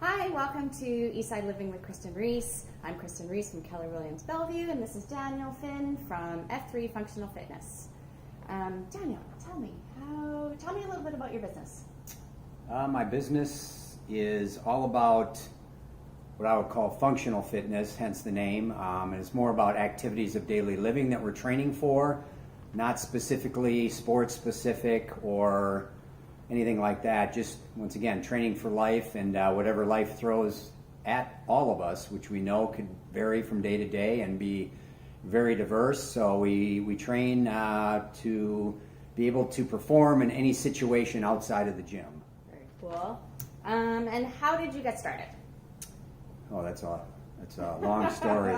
Hi, welcome to Eastside Living with Kristen Reese. I'm Kristen Reese from Keller Williams Bellevue, and this is Daniel Finn from F3 Functional Fitness. Daniel, tell me a little bit about your business. My business is all about what I would call functional fitness, hence the name. And it's more about activities of daily living that we're training for, not specifically sports specific or anything like that. Just, once again, training for life and whatever life throws at all of us, which we know could vary from day to day and be very diverse. So we train to be able to perform in any situation outside of the gym. Very cool. And how did you get started? Oh, that's a long story.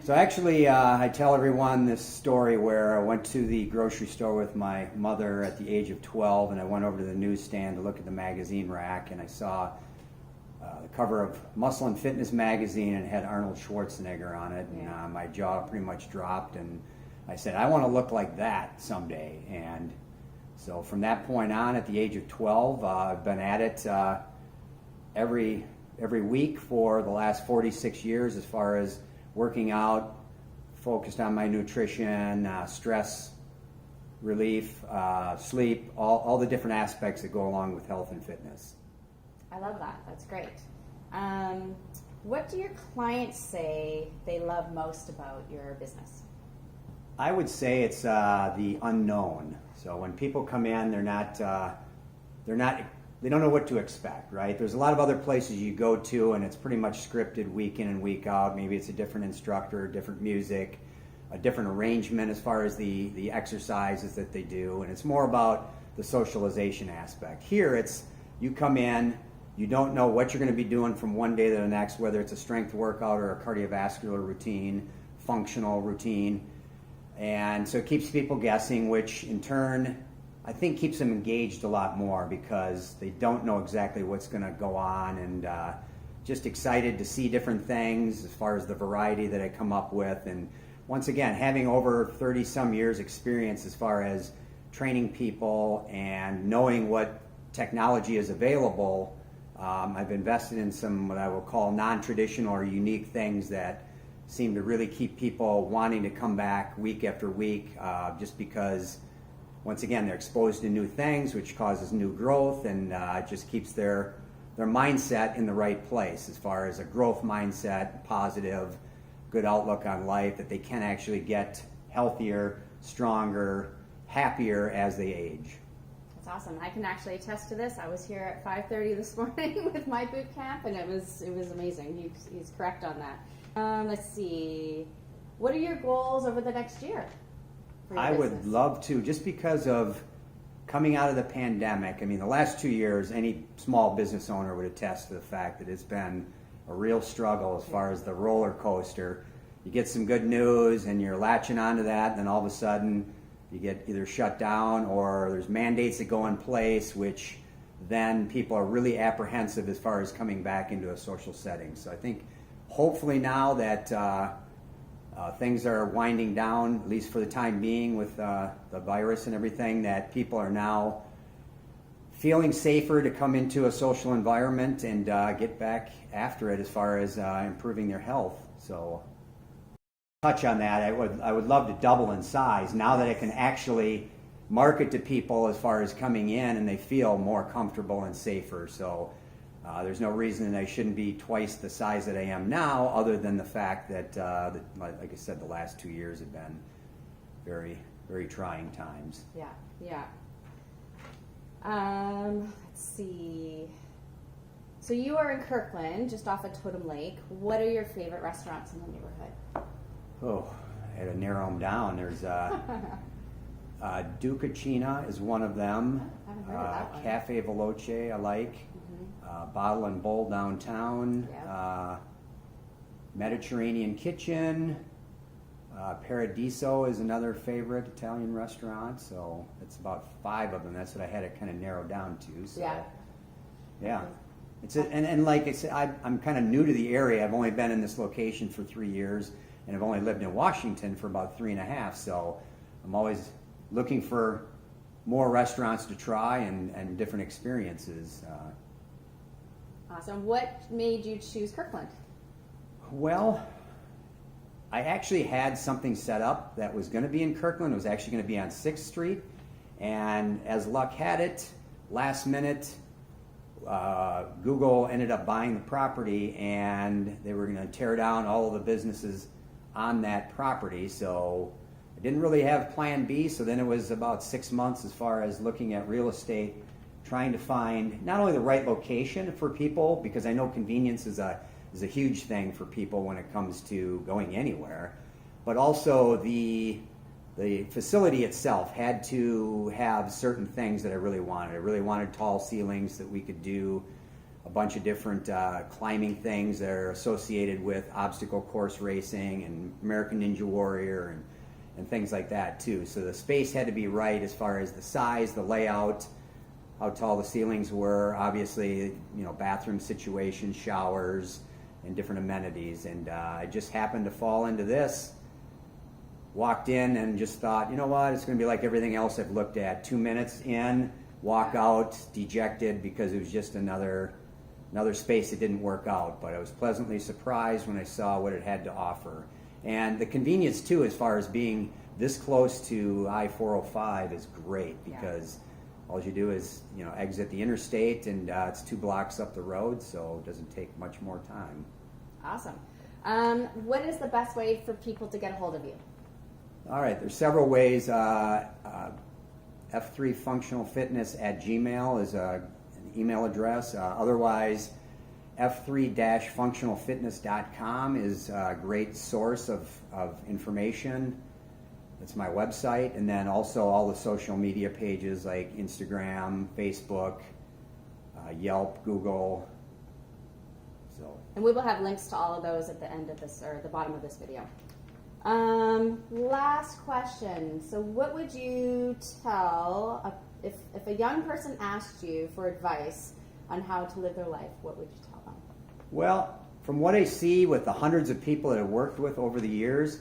So actually, I tell everyone this story where I went to the grocery store with my mother at the age of 12, and I went over to the newsstand to look at the magazine rack, and I saw the cover of Muscle and Fitness magazine, and it had Arnold Schwarzenegger on it, and my jaw pretty much dropped, and I said, I want to look like that someday. And so from that point on, at the age of 12, I've been at it every week for the last 46 years as far as working out, focused on my nutrition, stress relief, sleep, all the different aspects that go along with health and fitness. I love that. That's great. What do your clients say they love most about your business? I would say it's the unknown. So when people come in, they don't know what to expect, right? There's a lot of other places you go to and it's pretty much scripted week in and week out. Maybe it's a different instructor, different music, a different arrangement as far as the exercises that they do, and it's more about the socialization aspect. Here it's, you come in, you don't know what you're going to be doing from one day to the next, whether it's a strength workout or a cardiovascular routine, functional routine, and so it keeps people guessing, which in turn I think keeps them engaged a lot more because they don't know exactly what's going to go on, and just excited to see different things as far as the variety that I come up with. And once again, having over 30 some years experience as far as training people and knowing what technology is available, I've invested in some what I will call non-traditional or unique things that seem to really keep people wanting to come back week after week, just because once again, they're exposed to new things, which causes new growth, and just keeps their mindset in the right place as far as a growth mindset, positive, good outlook on life, that they can actually get healthier, stronger, happier as they age. That's awesome. I can actually attest to this. I was here at 5:30 this morning with my boot camp, and it was amazing. He's correct on that. Let's see. What are your goals over the next year? I would love to, just because of coming out of the pandemic. I mean, the last 2 years, any small business owner would attest to the fact that it's been a real struggle as far as the roller coaster. You get some good news and you're latching onto that, and then all of a sudden you get either shut down or there's mandates that go in place, which then people are really apprehensive as far as coming back into a social setting. So I think hopefully now that things are winding down, at least for the time being with the virus and everything, that people are now feeling safer to come into a social environment and get back after it as far as improving their health. So touch on that. I would love to double in size now that I can actually market to people as far as coming in and they feel more comfortable and safer. So there's no reason that I shouldn't be twice the size that I am now, other than the fact that, like I said, the last 2 years have been very, very trying times. Yeah. Let's see. So you are in Kirkland, just off of Totem Lake. What are your favorite restaurants in the neighborhood? Oh, I had to narrow them down. There's Ducacina is one of them. I haven't heard of that one. Cafe Veloce I like. Bottle and Bowl downtown. Yep. Mediterranean Kitchen. Paradiso is another favorite Italian restaurant. So it's about 5 of them. That's what I had to kind of narrow down to. So, yeah. And like I said, I'm kind of new to the area. I've only been in this location for 3 years, and I've only lived in Washington for about 3.5. So I'm always looking for more restaurants to try and different experiences. Awesome. What made you choose Kirkland? Well, I actually had something set up that was going to be in Kirkland. It was actually going to be on 6th Street. And as luck had it, last minute, Google ended up buying the property, and they were going to tear down all of the businesses on that property. So I didn't really have plan B. So then it was about 6 months as far as looking at real estate, trying to find not only the right location for people, because I know convenience is a huge thing for people when it comes to going anywhere, but also the facility itself had to have certain things that I really wanted. I really wanted tall ceilings that we could do a bunch of different climbing things that are associated with obstacle course racing and American Ninja Warrior and things like that too. So the space had to be right as far as the size, the layout, how tall the ceilings were, obviously, bathroom situations, showers, and different amenities. And I just happened to fall into this. Walked in and just thought, you know what, it's going to be like everything else I've looked at. 2 minutes in, walk out dejected because it was just another space that didn't work out. But I was pleasantly surprised when I saw what it had to offer. And the convenience too, as far as being this close to I-405, is great because all you do is exit the interstate, and it's 2 blocks up the road, so it doesn't take much more time. Awesome. What is the best way for people to get a hold of you? All right, there's several ways. F3functionalfitness@gmail is an email address. Otherwise, f3-functionalfitness.com is a great source of information. That's my website. And then also all the social media pages like Instagram, Facebook, Yelp, Google. And we will have links to all of those at the end of this, or the bottom of this video. Last question. So what would you tell, if a young person asked you for advice on how to live their life, what would you tell them? Well, from what I see with the hundreds of people that I've worked with over the years,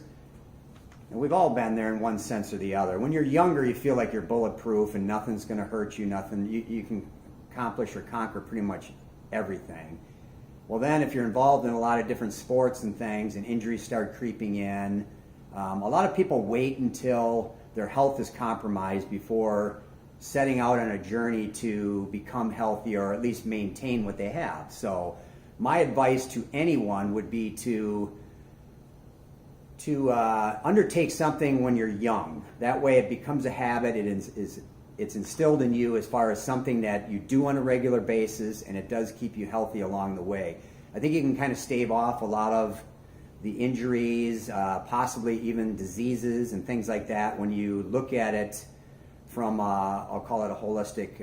and we've all been there in one sense or the other. When you're younger, you feel like you're bulletproof and nothing's going to hurt you, you can accomplish or conquer pretty much everything. Well then, if you're involved in a lot of different sports and things and injuries start creeping in, a lot of people wait until their health is compromised before setting out on a journey to become healthy or at least maintain what they have. So my advice to anyone would be to undertake something when you're young. That way it becomes a habit. It's instilled in you as far as something that you do on a regular basis, and it does keep you healthy along the way. I think you can kind of stave off a lot of the injuries, possibly even diseases and things like that when you look at it from, I'll call it a holistic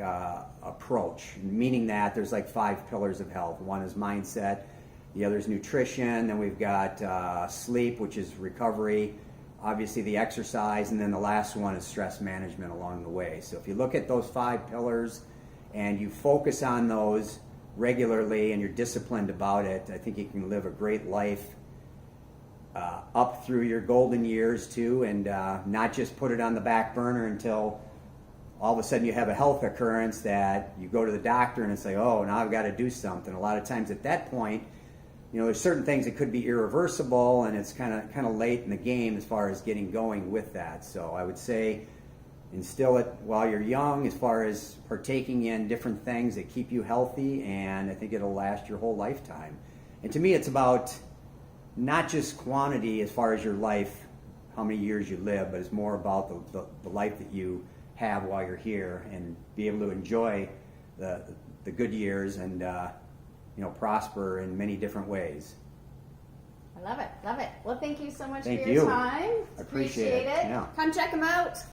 approach, meaning that there's like 5 pillars of health. One is mindset, the other is nutrition, then we've got sleep, which is recovery, obviously the exercise, and then the last one is stress management along the way. So if you look at those 5 pillars and you focus on those regularly and you're disciplined about it, I think you can live a great life up through your golden years too, and not just put it on the back burner until all of a sudden you have a health occurrence that you go to the doctor and it's like, oh, now I've got to do something. A lot of times at that point, there's certain things that could be irreversible, and it's kind of late in the game as far as getting going with that. So I would say instill it while you're young as far as partaking in different things that keep you healthy, and I think it'll last your whole lifetime. And to me, it's about not just quantity as far as your life, how many years you live, but it's more about the life that you have while you're here, and be able to enjoy the good years and prosper in many different ways. I love it. Well, thank you so much Thank for your you. time. I appreciate it. Come check them out.